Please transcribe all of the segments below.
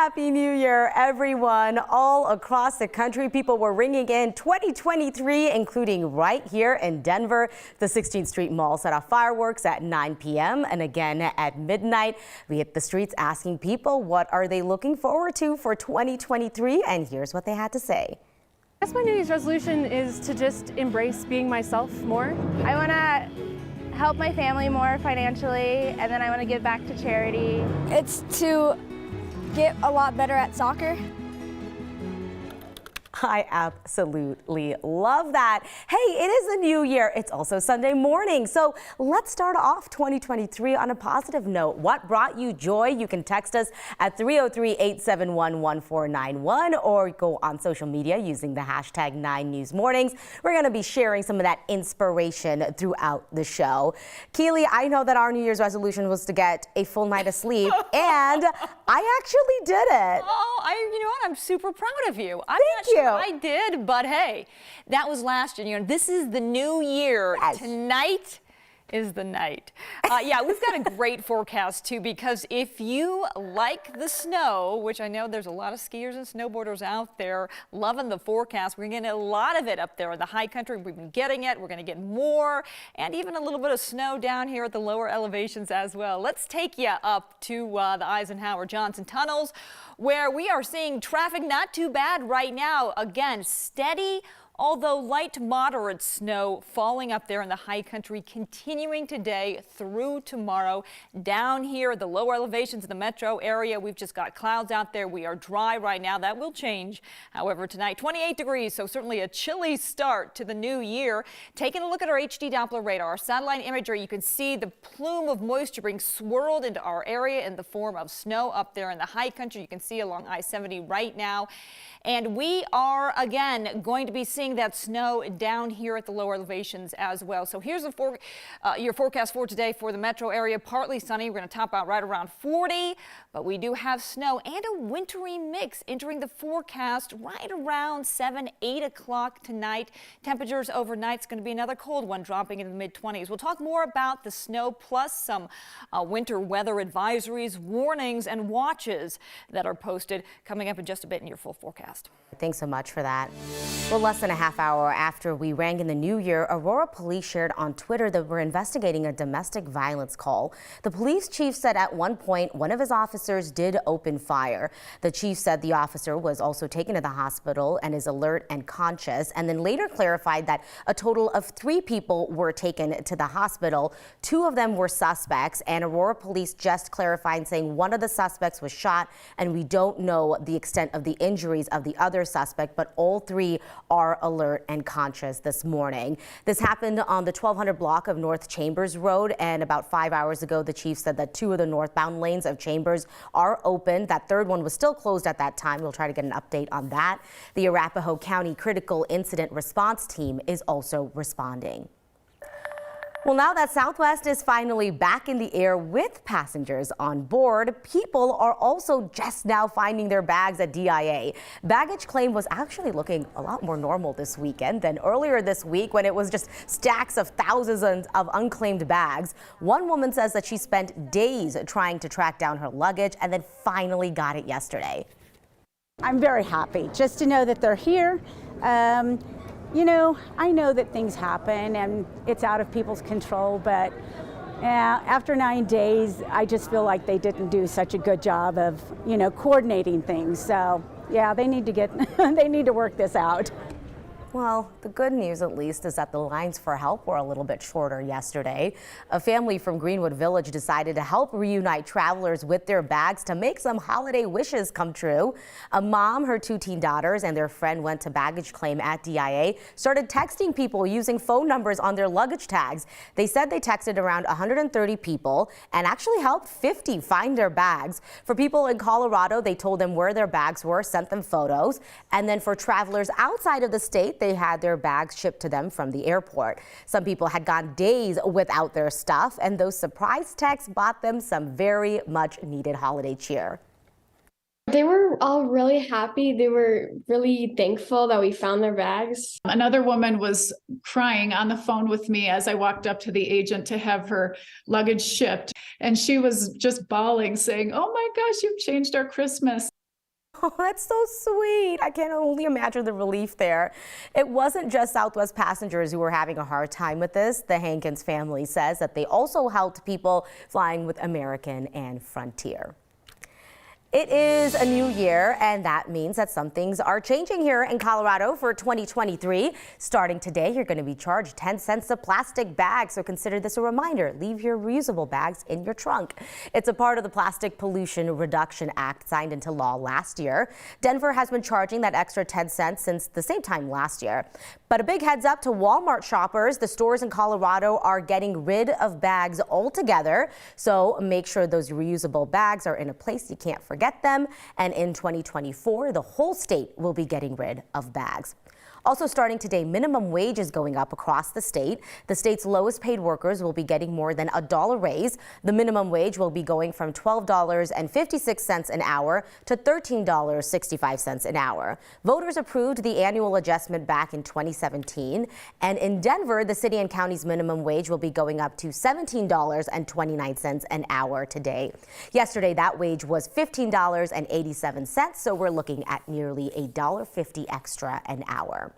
Happy New Year, everyone. All across the country, people were ringing in 2023, including right here in Denver. The 16th Street Mall set off fireworks at 9 p.m. and again at midnight. We hit the streets asking people what are they looking forward to for 2023, and here's what they had to say. I guess my New Year's resolution is to just embrace being myself more. I want to help my family more financially, and then I want to give back to charity. It's to get a lot better at soccer. I absolutely love that. Hey, it is a new year. It's also Sunday morning. So let's start off 2023 on a positive note. What brought you joy? You can text us at 303-871-1491 or go on social media using the hashtag 9newsmornings. We're going to be sharing some of that inspiration throughout the show. Keely, I know that our New Year's resolution was to get a full night of sleep, and I actually did it. Oh, you know what? I'm super proud of you. Thank you. I did, but hey, that was last year. You know, this is the new year. Yes. Tonight is the night. Yeah, we've got a great forecast too, because if you like the snow, which I know there's a lot of skiers and snowboarders out there loving the forecast, we're getting a lot of it up there in the high country. We've been getting it. We're going to get more, and even a little bit of snow down here at the lower elevations as well. Let's take you up to the Eisenhower Johnson tunnels, where we are seeing traffic not too bad right now. Again, steady, although light to moderate snow falling up there in the high country, continuing today through tomorrow. Down here at the lower elevations of the metro area, we've just got clouds out there. We are dry right now. That will change. However, tonight 28 degrees, so certainly a chilly start to the new year. Taking a look at our HD Doppler radar, our satellite imagery, you can see the plume of moisture being swirled into our area in the form of snow up there in the high country. You can see along I-70 right now. And we are, again, going to be seeing that snow down here at the lower elevations as well. So here's your forecast for today for the metro area. Partly sunny. We're going to top out right around 40, but we do have snow and a wintry mix entering the forecast right around 7, 8 o'clock tonight. Temperatures overnight is going to be another cold one, dropping into the mid-20s. We'll talk more about the snow plus some winter weather advisories, warnings, and watches that are posted coming up in just a bit in your full forecast. Thanks so much for that. Well, less than a half hour after we rang in the new year, Aurora police shared on Twitter that we're investigating a domestic violence call. The police chief said at one point one of his officers did open fire. The chief said the officer was also taken to the hospital and is alert and conscious, and then later clarified that a total of 3 people were taken to the hospital. 2 of them were suspects, and Aurora police just clarifying, saying one of the suspects was shot, and we don't know the extent of the injuries of the other suspect, but all 3 are alert and conscious this morning. This happened on the 1200 block of North Chambers Road, and about 5 hours ago, the chief said that 2 of the northbound lanes of Chambers are open. That third one was still closed at that time. We'll try to get an update on that. The Arapahoe County Critical Incident Response Team is also responding. Well, now that Southwest is finally back in the air with passengers on board, people are also just now finding their bags at DIA. Baggage claim was actually looking a lot more normal this weekend than earlier this week, when it was just stacks of thousands of unclaimed bags. One woman says that she spent days trying to track down her luggage and then finally got it yesterday. I'm very happy just to know that they're here. You know, I know that things happen and it's out of people's control, but after 9 days, I just feel like they didn't do such a good job of, coordinating things. So yeah, they need to they need to work this out. Well, the good news, at least, is that the lines for help were a little bit shorter yesterday. A family from Greenwood Village decided to help reunite travelers with their bags to make some holiday wishes come true. A mom, her 2 teen daughters, and their friend went to baggage claim at DIA, started texting people using phone numbers on their luggage tags. They said they texted around 130 people and actually helped 50 find their bags. For people in Colorado, they told them where their bags were, sent them photos. And then for travelers outside of the state, they had their bags shipped to them from the airport. Some people had gone days without their stuff, and those surprise texts bought them some very much needed holiday cheer. They were all really happy. They were really thankful that we found their bags. Another woman was crying on the phone with me as I walked up to the agent to have her luggage shipped. And she was just bawling, saying, "Oh my gosh, you've changed our Christmas." Oh, that's so sweet. I can only imagine the relief there. It wasn't just Southwest passengers who were having a hard time with this. The Hankins family says that they also helped people flying with American and Frontier. It is a new year, and that means that some things are changing here in Colorado for 2023. Starting today, you're going to be charged 10 cents a plastic bag, so consider this a reminder. Leave your reusable bags in your trunk. It's a part of the Plastic Pollution Reduction Act signed into law last year. Denver has been charging that extra 10 cents since the same time last year. But a big heads up to Walmart shoppers. The stores in Colorado are getting rid of bags altogether, so make sure those reusable bags are in a place you can't forget them. And in 2024, the whole state will be getting rid of bags. Also starting today, minimum wage is going up across the state. The state's lowest paid workers will be getting more than $1 raise. The minimum wage will be going from $12.56 an hour to $13.65 an hour. Voters approved the annual adjustment back in 2017. And in Denver, the city and county's minimum wage will be going up to $17.29 an hour today. Yesterday, that wage was $15.87, so we're looking at nearly $1.50 extra an hour.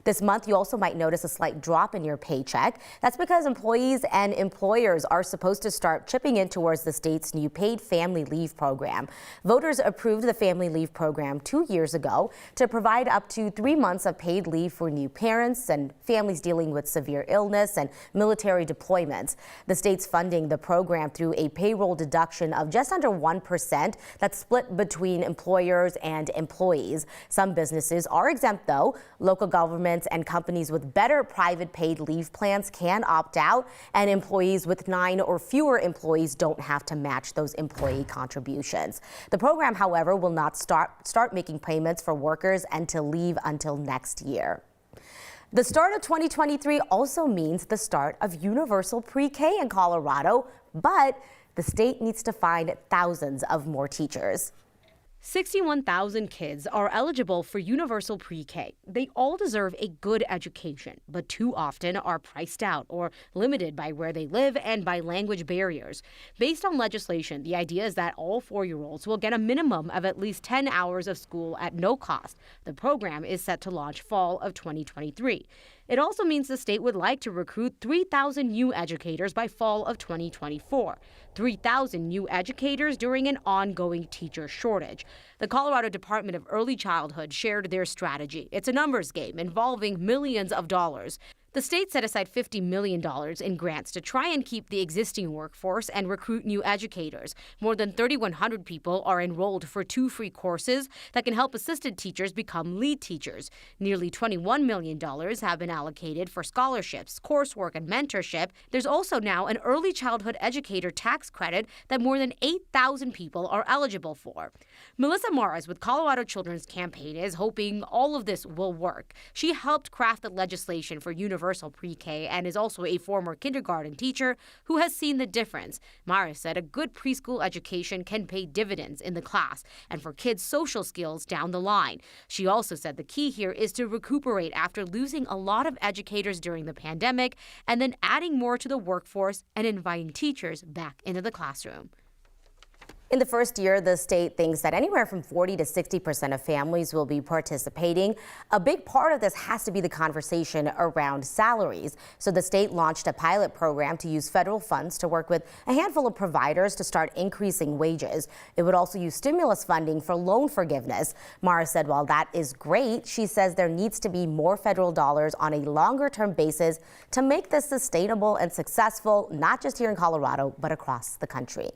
This month, you also might notice a slight drop in your paycheck. That's because employees and employers are supposed to start chipping in towards the state's new paid family leave program. Voters approved the family leave program 2 years ago to provide up to 3 months of paid leave for new parents and families dealing with severe illness and military deployments. The state's funding the program through a payroll deduction of just under 1% that's split between employers and employees. Some businesses are exempt, though. Local governments and companies with better private paid leave plans can opt out, and employees with 9 or fewer employees don't have to match those employee contributions. The program, however, will not start making payments for workers and to leave until next year. The start of 2023 also means the start of universal pre-K in Colorado, but the state needs to find thousands of more teachers. 61,000 kids are eligible for universal pre-K. They all deserve a good education, but too often are priced out or limited by where they live and by language barriers. Based on legislation, the idea is that all 4-year-olds will get a minimum of at least 10 hours of school at no cost. The program is set to launch fall of 2023. It also means the state would like to recruit 3,000 new educators by fall of 2024. 3,000 new educators during an ongoing teacher shortage. The Colorado Department of Early Childhood shared their strategy. It's a numbers game involving millions of dollars. The state set aside $50 million in grants to try and keep the existing workforce and recruit new educators. More than 3,100 people are enrolled for 2 free courses that can help assistant teachers become lead teachers. Nearly $21 million have been allocated for scholarships, coursework, and mentorship. There's also now an early childhood educator tax credit that more than 8,000 people are eligible for. Melissa Morris with Colorado Children's Campaign is hoping all of this will work. She helped craft the legislation for universal pre-K and is also a former kindergarten teacher who has seen the difference. Mara said a good preschool education can pay dividends in the class and for kids' social skills down the line. She also said the key here is to recuperate after losing a lot of educators during the pandemic and then adding more to the workforce and inviting teachers back into the classroom. In the first year, the state thinks that anywhere from 40 to 60% of families will be participating. A big part of this has to be the conversation around salaries. So the state launched a pilot program to use federal funds to work with a handful of providers to start increasing wages. It would also use stimulus funding for loan forgiveness. Mara said while that is great, she says there needs to be more federal dollars on a longer-term basis to make this sustainable and successful, not just here in Colorado, but across the country.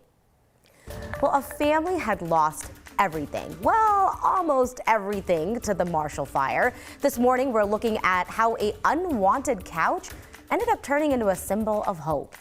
Well, a family had lost everything. Well, almost everything to the Marshall Fire. This morning, we're looking at how an unwanted couch ended up turning into a symbol of hope.